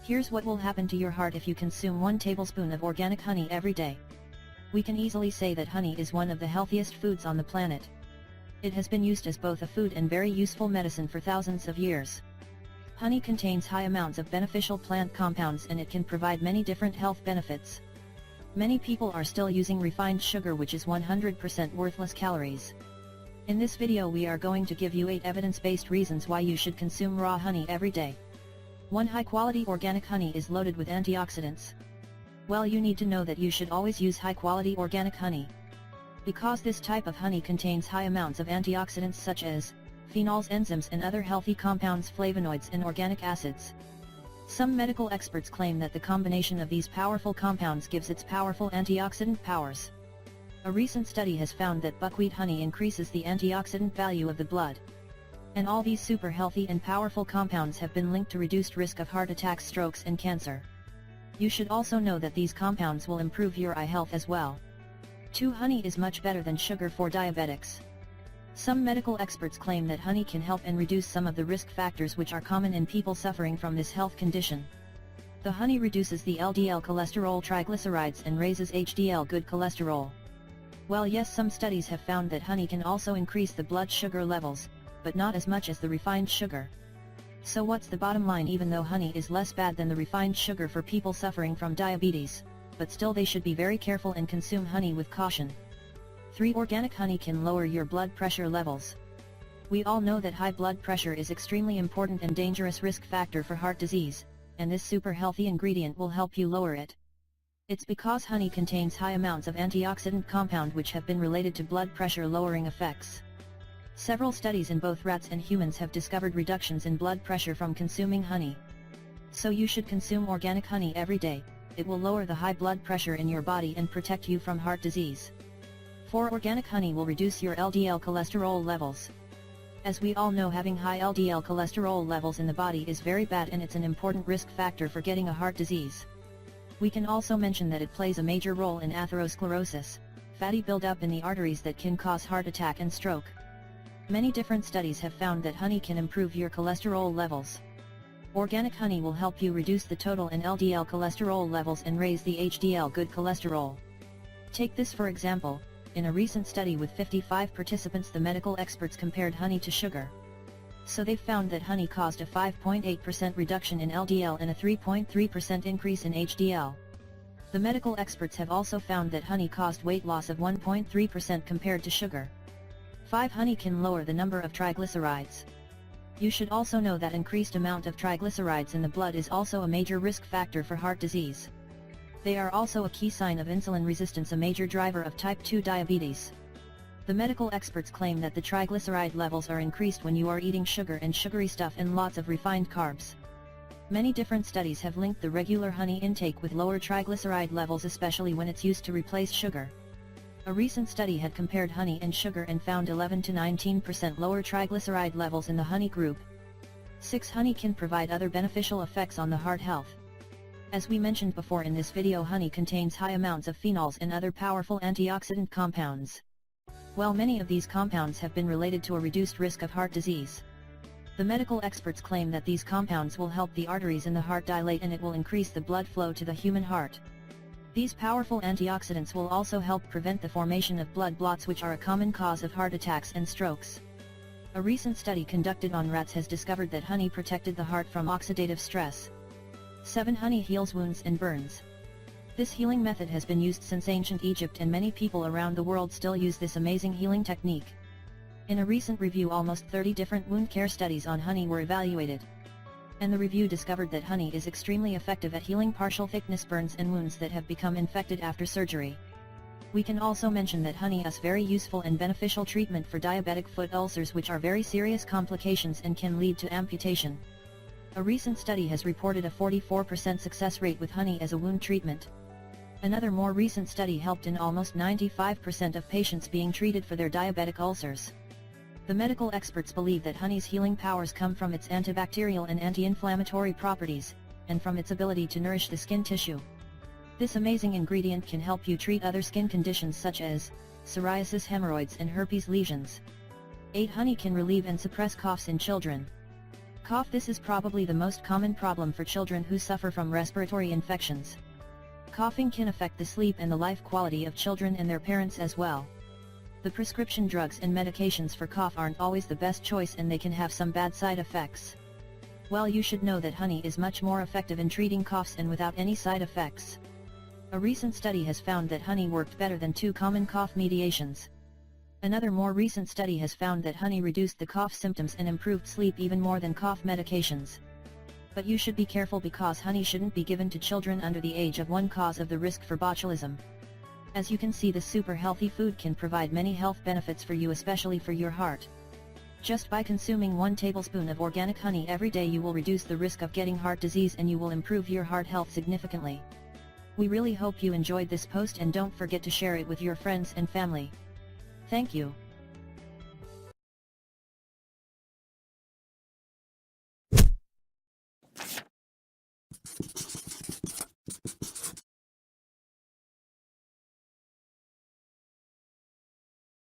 Here's what will happen to your heart if you consume 1 tablespoon of organic honey every day. We can easily say that honey is one of the healthiest foods on the planet. It has been used as both a food and very useful medicine for thousands of years. Honey contains high amounts of beneficial plant compounds and it can provide many different health benefits. Many people are still using refined sugar, which is 100% worthless calories. In this video we are going to give you 8 evidence-based reasons why you should consume raw honey every day. 1. High-quality organic honey is loaded with antioxidants. Well, you need to know that you should always use high-quality organic honey, because this type of honey contains high amounts of antioxidants such as phenols, enzymes and other healthy compounds, flavonoids and organic acids. Some medical experts claim that the combination of these powerful compounds gives its powerful antioxidant powers. A recent study has found that buckwheat honey increases the antioxidant value of the blood. And all these super healthy and powerful compounds have been linked to reduced risk of heart attacks, strokes and cancer. You should also know that these compounds will improve your eye health as well. 2. Honey is much better than sugar for diabetics. Some medical experts claim that honey can help and reduce some of the risk factors which are common in people suffering from this health condition. The honey reduces the LDL cholesterol, triglycerides and raises HDL good cholesterol. Well, yes, some studies have found that honey can also increase the blood sugar levels, but not as much as the refined sugar. So what's the bottom line? Even though honey is less bad than the refined sugar for people suffering from diabetes, but still they should be very careful and consume honey with caution. 3. Organic honey can lower your blood pressure levels. We all know that high blood pressure is extremely important and dangerous risk factor for heart disease, and this super healthy ingredient will help you lower it. It's because honey contains high amounts of antioxidant compound which have been related to blood pressure lowering effects. Several studies in both rats and humans have discovered reductions in blood pressure from consuming honey. So you should consume organic honey every day. It will lower the high blood pressure in your body and protect you from heart disease. 4. Organic honey will reduce your LDL cholesterol levels. As we all know, having high LDL cholesterol levels in the body is very bad and it's an important risk factor for getting a heart disease. We can also mention that it plays a major role in atherosclerosis, fatty buildup in the arteries that can cause heart attack and stroke. Many different studies have found that honey can improve your cholesterol levels. Organic honey will help you reduce the total and LDL cholesterol levels and raise the HDL good cholesterol. Take this for example, in a recent study with 55 participants, the medical experts compared honey to sugar. So they found that honey caused a 5.8% reduction in LDL and a 3.3% increase in HDL. The medical experts have also found that honey caused weight loss of 1.3% compared to sugar. 5. Honey can lower the number of triglycerides. You should also know that increased amount of triglycerides in the blood is also a major risk factor for heart disease. They are also a key sign of insulin resistance, a major driver of type 2 diabetes. The medical experts claim that the triglyceride levels are increased when you are eating sugar and sugary stuff and lots of refined carbs. Many different studies have linked the regular honey intake with lower triglyceride levels, especially when it's used to replace sugar. A recent study had compared honey and sugar and found 11 to 19% lower triglyceride levels in the honey group. 6. Honey can provide other beneficial effects on the heart health. As we mentioned before in this video, honey contains high amounts of phenols and other powerful antioxidant compounds. Well, many of these compounds have been related to a reduced risk of heart disease. The medical experts claim that these compounds will help the arteries in the heart dilate and it will increase the blood flow to the human heart. These powerful antioxidants will also help prevent the formation of blood clots, which are a common cause of heart attacks and strokes. A recent study conducted on rats has discovered that honey protected the heart from oxidative stress. 7. Honey heals wounds and burns. This healing method has been used since ancient Egypt and many people around the world still use this amazing healing technique. In a recent review, almost 30 different wound care studies on honey were evaluated. And the review discovered that honey is extremely effective at healing partial thickness burns and wounds that have become infected after surgery. We can also mention that honey is very useful and beneficial treatment for diabetic foot ulcers, which are very serious complications and can lead to amputation. A recent study has reported a 44% success rate with honey as a wound treatment. Another more recent study helped in almost 95% of patients being treated for their diabetic ulcers. The medical experts believe that honey's healing powers come from its antibacterial and anti-inflammatory properties, and from its ability to nourish the skin tissue. This amazing ingredient can help you treat other skin conditions such as psoriasis, hemorrhoids and herpes lesions. 8. Honey can relieve and suppress coughs in children. Cough. This is probably the most common problem for children who suffer from respiratory infections. Coughing can affect the sleep and the life quality of children and their parents as well. The prescription drugs and medications for cough aren't always the best choice and they can have some bad side effects. Well, you should know that honey is much more effective in treating coughs and without any side effects. A recent study has found that honey worked better than 2 common cough medications. Another more recent study has found that honey reduced the cough symptoms and improved sleep even more than cough medications. But you should be careful because honey shouldn't be given to children under the age of 1 cause of the risk for botulism. As you can see, this super healthy food can provide many health benefits for you, especially for your heart. Just by consuming 1 tablespoon of organic honey every day, you will reduce the risk of getting heart disease and you will improve your heart health significantly. We really hope you enjoyed this post and don't forget to share it with your friends and family. Thank you.